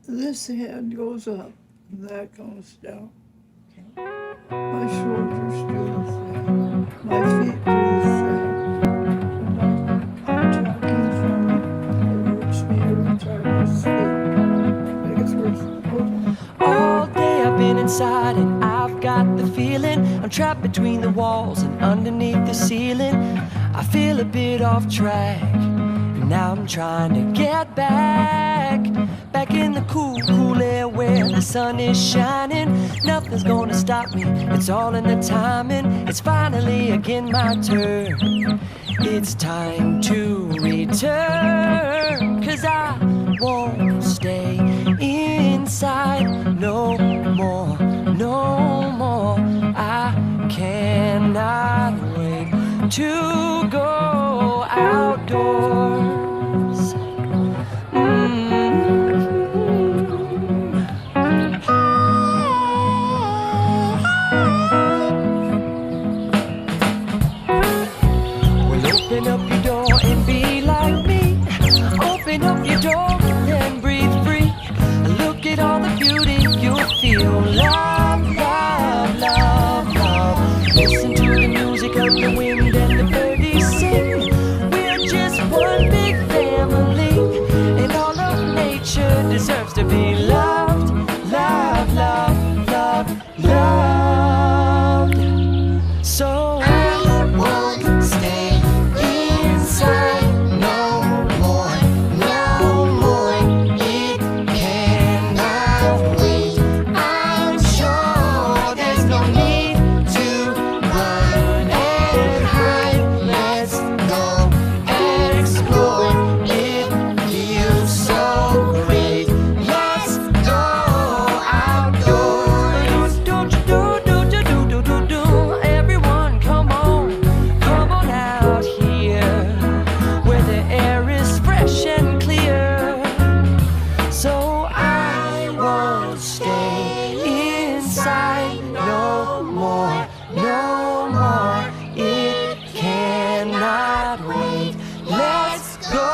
This hand goes up, and that goes down. My shoulders do the same. My feet do the same. When I'm talking funny, it hurts me every time I speak. It gets worse. Hold on. All day I've been inside and I've got the feeling I'm trapped between the walls and underneath the ceiling. I feel a bit off track, and now I'm trying to get back in the cool, cool air where the sun is shining. Nothing's gonna stop me, it's all in the timing. It's finally again my turn. It's time to return, 'cause I won't stay inside no more, no more. I cannot wait to go outdoors. Open up your door and be like me. Open up your door and breathe free. Look at all the beauty you'll feel. Love, love, love, love. Listen to the music of the wind and the birdies sing. We're just one big family, and all of nature deserves to be loved, loved, loved, loved, loved. So I won't stay inside no more, no more. It cannot wait. I'm sure there's no need to run and hide. Let's go and explore. It feels so great. Let's go outdoors. Do. Everyone, come on out here, where the air is fresh and clear. So I won't stay inside no more, no more. It cannot wait. Let's go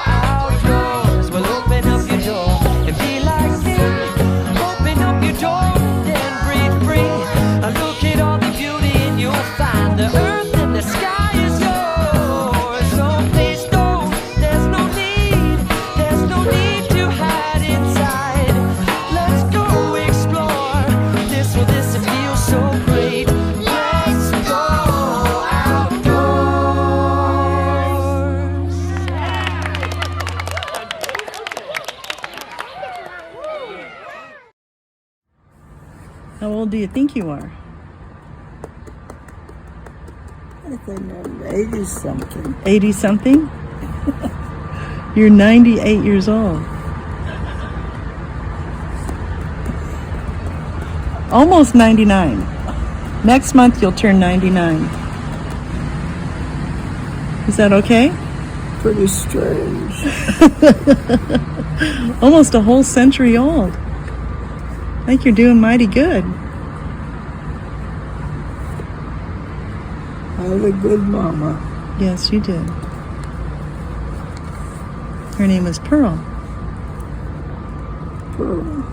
outdoors. Well, open up your door and be like me. Open up your door and breathe free. Look at all the beauty and you'll find the earth and the sky is yours. So please don't, there's no need to hide inside. Let's go explore. This feels so great. Let's go outdoors. How old do you think you are? I think I'm 80-something. 80-something? You're 98 years old. Almost 99. Next month you'll turn 99. Is that okay? Pretty strange. Almost a whole century old. I think you're doing mighty good. I had a good mama. Yes, you did. Her name was Pearl. Pearl.